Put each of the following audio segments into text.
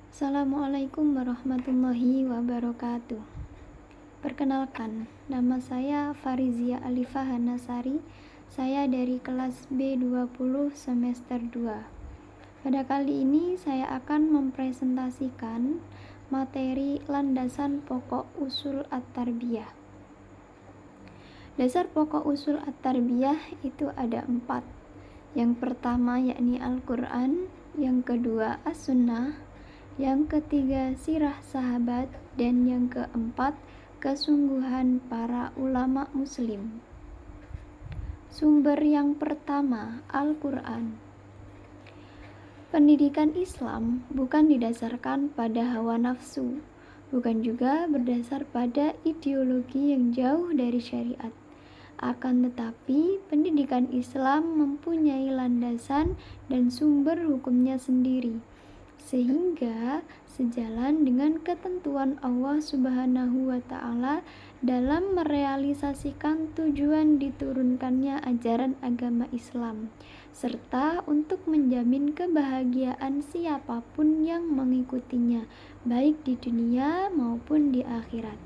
Assalamualaikum warahmatullahi wabarakatuh. Perkenalkan, nama saya Farizia Alifah Hanasari. Saya dari kelas B20 semester 2. Pada kali ini saya akan mempresentasikan materi landasan pokok usul at-tarbiyah. Dasar pokok usul at-tarbiyah itu ada 4. Yang pertama yakni Al-Quran, yang kedua As-Sunnah, yang ketiga sirah sahabat, dan yang keempat kesungguhan para ulama muslim. Sumber yang pertama, Al-Quran. Pendidikan Islam bukan didasarkan pada hawa nafsu, bukan juga berdasar pada ideologi yang jauh dari syariat. Akan tetapi, pendidikan Islam mempunyai landasan dan sumber hukumnya sendiri, sehingga sejalan dengan ketentuan Allah Subhanahu wa Ta'ala dalam merealisasikan tujuan diturunkannya ajaran agama Islam, serta untuk menjamin kebahagiaan siapapun yang mengikutinya, baik di dunia maupun di akhirat.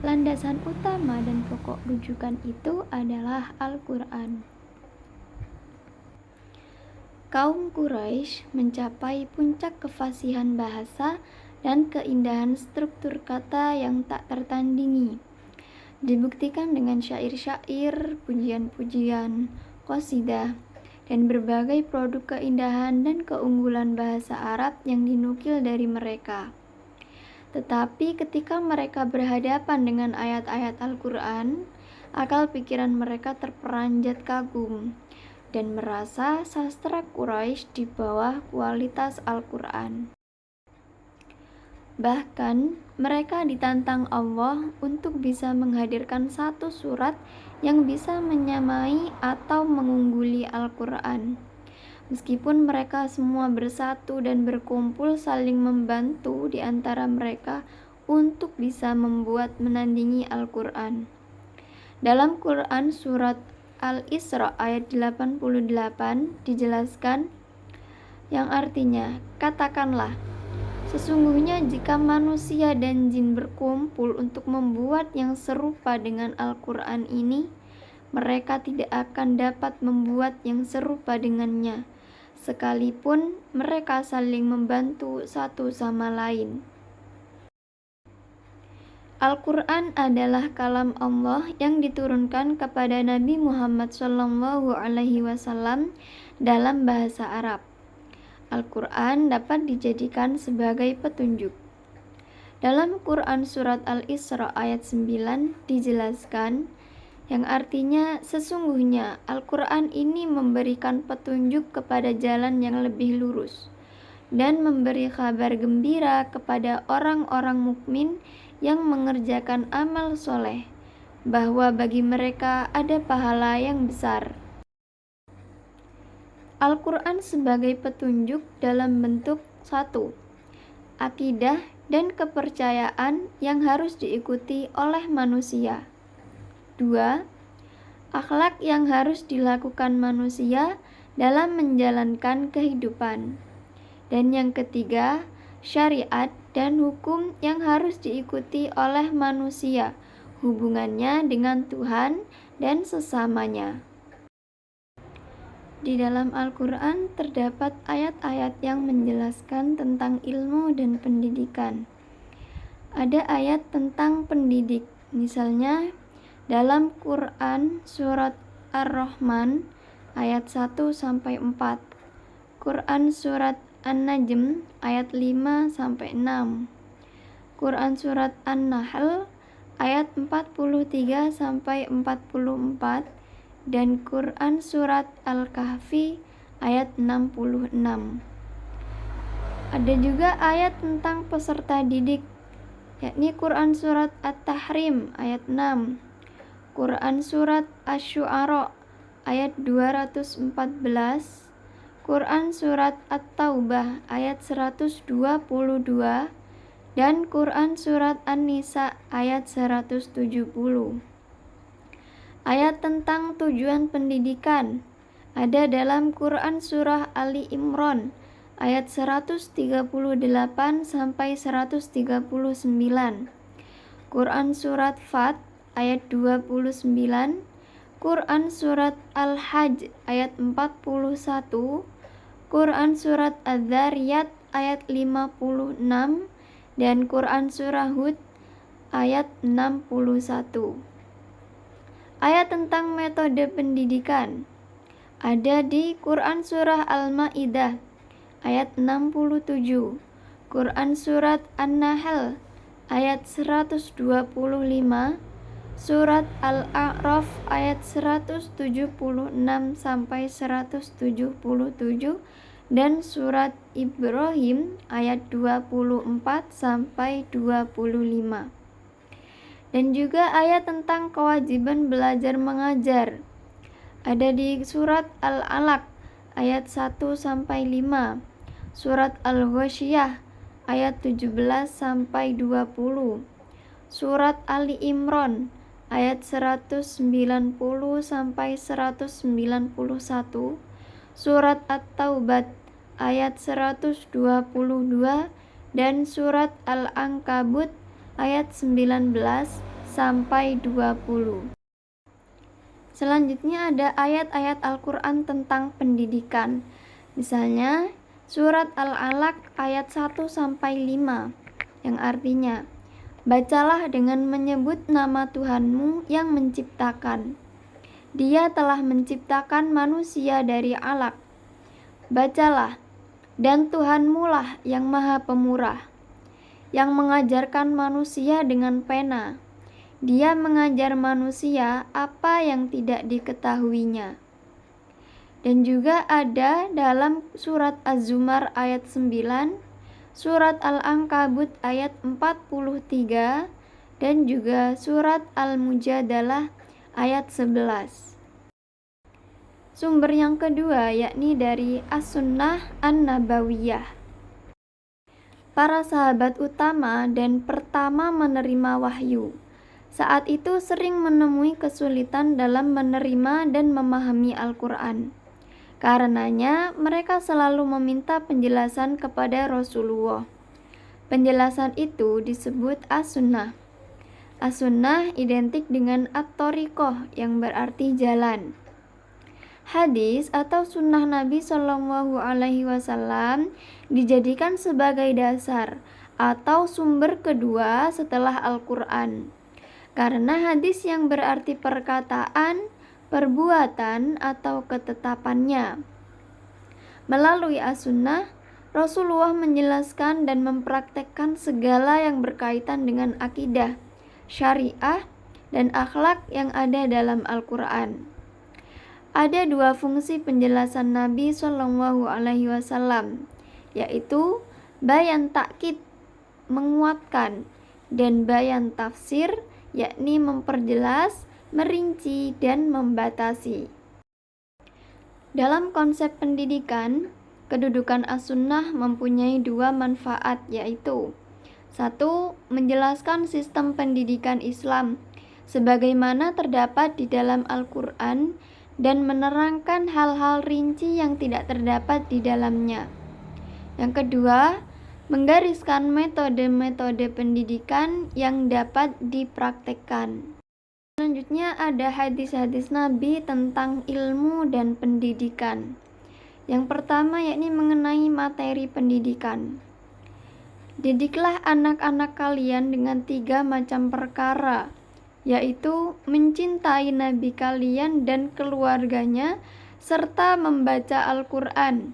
Landasan utama dan pokok rujukan itu adalah Al-Quran. Kaum Quraisy mencapai puncak kefasihan bahasa dan keindahan struktur kata yang tak tertandingi. Dibuktikan dengan syair-syair, pujian-pujian, qasidah, dan berbagai produk keindahan dan keunggulan bahasa Arab yang dinukil dari mereka. Tetapi ketika mereka berhadapan dengan ayat-ayat Al-Quran, akal pikiran mereka terperanjat kagum dan merasa sastra Quraisy di bawah kualitas Al-Quran. Bahkan mereka ditantang Allah untuk bisa menghadirkan satu surat yang bisa menyamai atau mengungguli Al-Quran. Meskipun mereka semua bersatu dan berkumpul saling membantu di antara mereka untuk bisa membuat menandingi Al-Quran. Dalam Quran surat Al-Isra ayat 88 dijelaskan yang artinya, katakanlah, sesungguhnya jika manusia dan jin berkumpul untuk membuat yang serupa dengan Al-Quran ini, mereka tidak akan dapat membuat yang serupa dengannya, sekalipun mereka saling membantu satu sama lain. Al-Quran adalah kalam Allah yang diturunkan kepada Nabi Muhammad SAW dalam bahasa Arab. Al-Quran dapat dijadikan sebagai petunjuk. Dalam Quran surat Al-Isra ayat 9 dijelaskan, yang artinya sesungguhnya Al-Quran ini memberikan petunjuk kepada jalan yang lebih lurus dan memberi kabar gembira kepada orang-orang mukmin yang mengerjakan amal soleh, bahwa bagi mereka ada pahala yang besar. Al-Quran sebagai petunjuk dalam bentuk 1. Akidah dan kepercayaan yang harus diikuti oleh manusia. 2. Akhlak yang harus dilakukan manusia dalam menjalankan kehidupan. Dan yang ketiga, syariat dan hukum yang harus diikuti oleh manusia, hubungannya dengan Tuhan dan sesamanya. Di dalam Al-Quran terdapat ayat-ayat yang menjelaskan tentang ilmu dan pendidikan. Ada ayat tentang pendidik, misalnya dalam Quran surat Ar-Rahman ayat 1-4, Quran surat An-Najm ayat 5-6, Quran surat An-Nahl ayat 43-44, dan Quran surat Al-Kahfi ayat 66. Ada juga ayat tentang peserta didik, yakni Quran surat At-Tahrim ayat 6, Quran surat Asy-Syu'ara ayat 214, Quran surat At-Taubah ayat 122, dan Quran surat An-Nisa ayat 170. Ayat tentang tujuan pendidikan ada dalam Quran surah Ali Imran ayat 138 sampai 139. Quran surat Fat ayat 29, Quran surat Al-Hajj ayat 41, Quran surat Az-Zariyat ayat 56, dan Quran surah Hud ayat 61. Ayat tentang metode pendidikan ada di Quran surah Al-Maidah ayat 67, Quran surat An-Nahl ayat 125, surat Al-A'raf ayat 176 sampai 177, dan surat Ibrahim ayat 24 sampai 25. Dan juga ayat tentang kewajiban belajar mengajar ada di surat Al-Alaq ayat 1 sampai 5, surat Al-Ghasyiyah ayat 17 sampai 20, surat Ali Imran ayat 190 sampai 191, surat At-Taubah ayat 122, dan surat Al-Ankabut ayat 19 sampai 20. Selanjutnya ada ayat-ayat Al-Quran tentang pendidikan. Misalnya surat Al-Alaq ayat 1 sampai 5 yang artinya, bacalah dengan menyebut nama Tuhanmu yang menciptakan. Dia telah menciptakan manusia dari alaq. Bacalah, dan Tuhanmu lah yang maha pemurah, yang mengajarkan manusia dengan pena. Dia mengajar manusia apa yang tidak diketahuinya. Dan juga ada dalam surat Az-Zumar ayat 9, surat Al-Ankabut ayat 43, dan juga surat Al-Mujadalah ayat 11. Sumber yang kedua yakni dari As-Sunnah An-Nabawiyah. Para sahabat utama dan pertama menerima wahyu saat itu sering menemui kesulitan dalam menerima dan memahami Al-Quran. Karenanya, mereka selalu meminta penjelasan kepada Rasulullah. Penjelasan itu disebut As-Sunnah. As-Sunnah identik dengan At-Thoriqoh yang berarti jalan. Hadis atau sunnah Nabi Shallallahu Alaihi Wasallam dijadikan sebagai dasar atau sumber kedua setelah Al-Quran. Karena hadis yang berarti perkataan, perbuatan, atau ketetapannya. Melalui as-sunnah, Rasulullah menjelaskan dan mempraktekkan segala yang berkaitan dengan akidah, syariah, dan akhlak yang ada dalam Al-Quran. Ada dua fungsi penjelasan Nabi Shallallahu Alaihi Wasallam, yaitu bayan takkid, menguatkan, dan bayan tafsir, yakni memperjelas, merinci, dan membatasi. Dalam konsep pendidikan, kedudukan as-sunnah mempunyai dua manfaat, yaitu 1. Menjelaskan sistem pendidikan Islam sebagaimana terdapat di dalam Al-Quran dan menerangkan hal-hal rinci yang tidak terdapat di dalamnya. Yang kedua, menggariskan metode-metode pendidikan yang dapat dipraktekkan. Selanjutnya ada hadis-hadis Nabi tentang ilmu dan pendidikan. Yang pertama yakni mengenai materi pendidikan. Didiklah anak-anak kalian dengan 3 macam perkara, yaitu mencintai Nabi kalian dan keluarganya, serta membaca Al-Quran.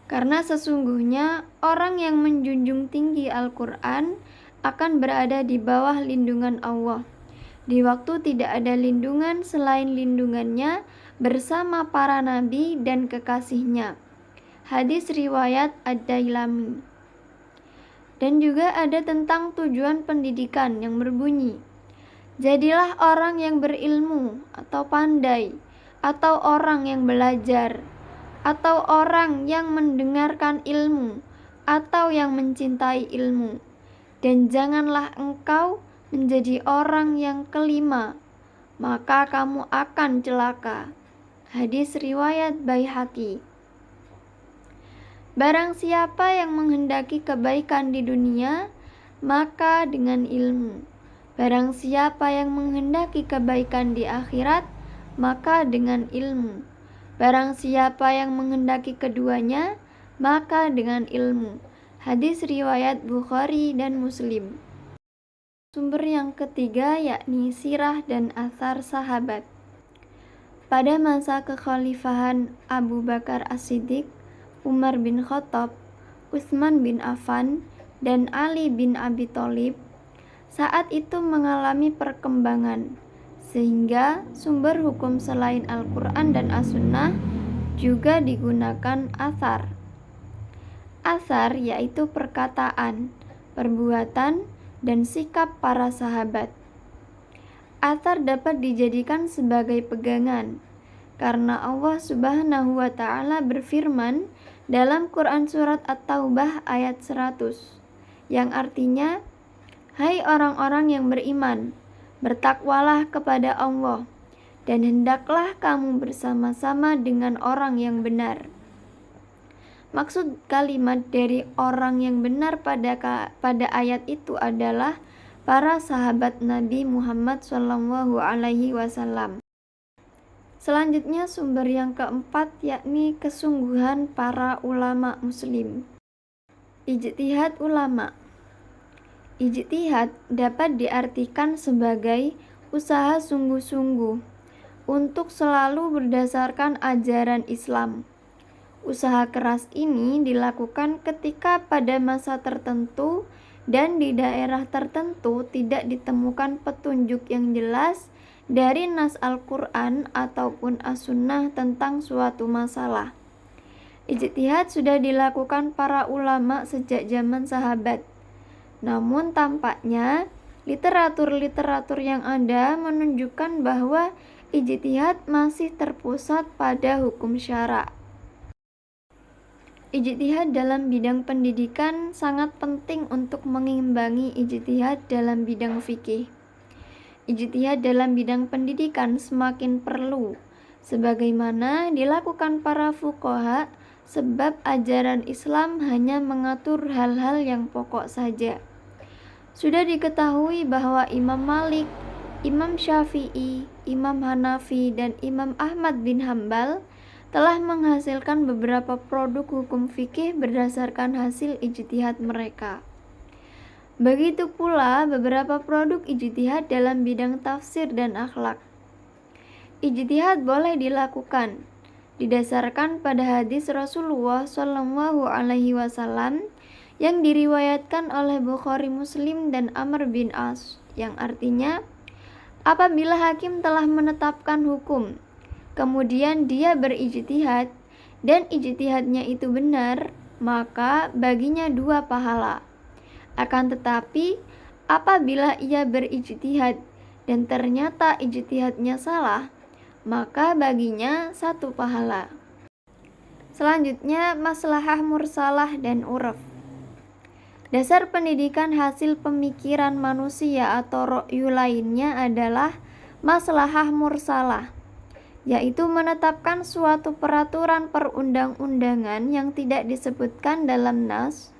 Karena sesungguhnya orang yang menjunjung tinggi Al-Quran akan berada di bawah lindungan Allah di waktu tidak ada lindungan selain lindungannya, bersama para nabi dan kekasihnya. Hadis riwayat Ad-Dailami. Dan juga ada tentang tujuan pendidikan yang berbunyi, jadilah orang yang berilmu atau pandai, atau orang yang belajar, atau orang yang mendengarkan ilmu, atau yang mencintai ilmu. Dan janganlah engkau menjadi orang yang kelima, maka kamu akan celaka. Hadis riwayat Baihaqi. Barang siapa yang menghendaki kebaikan di dunia, maka dengan ilmu. Barang siapa yang menghendaki kebaikan di akhirat, maka dengan ilmu. Barang siapa yang menghendaki keduanya, maka dengan ilmu. Hadis riwayat Bukhari dan Muslim. Sumber yang ketiga yakni sirah dan athar sahabat. Pada masa kekhalifahan Abu Bakar As-Siddiq, Umar bin Khattab, Utsman bin Affan, dan Ali bin Abi Thalib saat itu mengalami perkembangan, sehingga sumber hukum selain Al-Quran dan As-Sunnah juga digunakan athar. Athar yaitu perkataan, perbuatan, dan sikap para sahabat. Athar dapat dijadikan sebagai pegangan, karena Allah Subhanahu wa Ta'ala berfirman dalam Quran Surat At-Taubah ayat 100, yang artinya, "Hai orang-orang yang beriman, bertakwalah kepada Allah, dan hendaklah kamu bersama-sama dengan orang yang benar." Maksud kalimat dari orang yang benar pada ayat itu adalah para sahabat Nabi Muhammad SAW. Selanjutnya sumber yang keempat yakni kesungguhan para ulama muslim. Ijtihad ulama. Ijtihad dapat diartikan sebagai usaha sungguh-sungguh untuk selalu berdasarkan ajaran Islam. Usaha keras ini dilakukan ketika pada masa tertentu dan di daerah tertentu tidak ditemukan petunjuk yang jelas dari nas Al-Quran ataupun As-Sunnah tentang suatu masalah. Ijtihad sudah dilakukan para ulama sejak zaman sahabat. Namun tampaknya literatur-literatur yang ada menunjukkan bahwa ijtihad masih terpusat pada hukum syara'. Ijtihad dalam bidang pendidikan sangat penting untuk mengimbangi ijtihad dalam bidang fikih. Ijtihad dalam bidang pendidikan semakin perlu, sebagaimana dilakukan para fuqaha, sebab ajaran Islam hanya mengatur hal-hal yang pokok saja. Sudah diketahui bahwa Imam Malik, Imam Syafi'i, Imam Hanafi, dan Imam Ahmad bin Hambal telah menghasilkan beberapa produk hukum fikih berdasarkan hasil ijtihad mereka. Begitu pula beberapa produk ijtihad dalam bidang tafsir dan akhlak. Ijtihad boleh dilakukan didasarkan pada hadis Rasulullah SAW yang diriwayatkan oleh Bukhari, Muslim, dan Amr bin As, yang artinya, apabila hakim telah menetapkan hukum, kemudian dia berijtihad dan ijtihadnya itu benar, maka baginya 2 pahala. Akan tetapi apabila ia berijtihad dan ternyata ijtihadnya salah, maka baginya 1 pahala. Selanjutnya maslahah mursalah dan uraf. Dasar pendidikan hasil pemikiran manusia atau ra'yu lainnya adalah maslahah mursalah, yaitu menetapkan suatu peraturan perundang-undangan yang tidak disebutkan dalam nas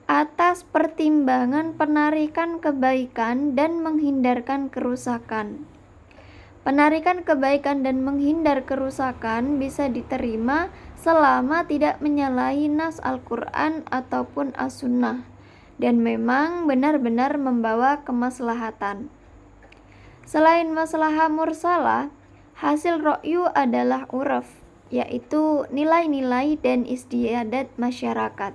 atas pertimbangan penarikan kebaikan dan menghindarkan kerusakan. Penarikan kebaikan dan menghindar kerusakan bisa diterima selama tidak menyalahi nas Al-Quran ataupun As-Sunnah dan memang benar-benar membawa kemaslahatan. Selain maslahah mursalah, hasil ra'yu adalah uraf, yaitu nilai-nilai dan istiadat masyarakat.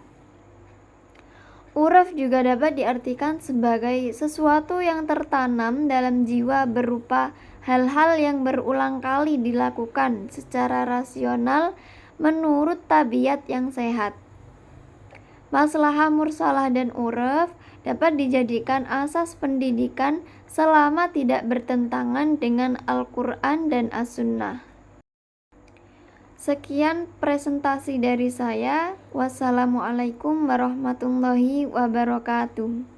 Uraf juga dapat diartikan sebagai sesuatu yang tertanam dalam jiwa berupa hal-hal yang berulang kali dilakukan secara rasional menurut tabiat yang sehat. Maslahah mursalah dan uraf dapat dijadikan asas pendidikan selama tidak bertentangan dengan Al-Quran dan As-Sunnah. Sekian presentasi dari saya. Wassalamualaikum warahmatullahi wabarakatuh.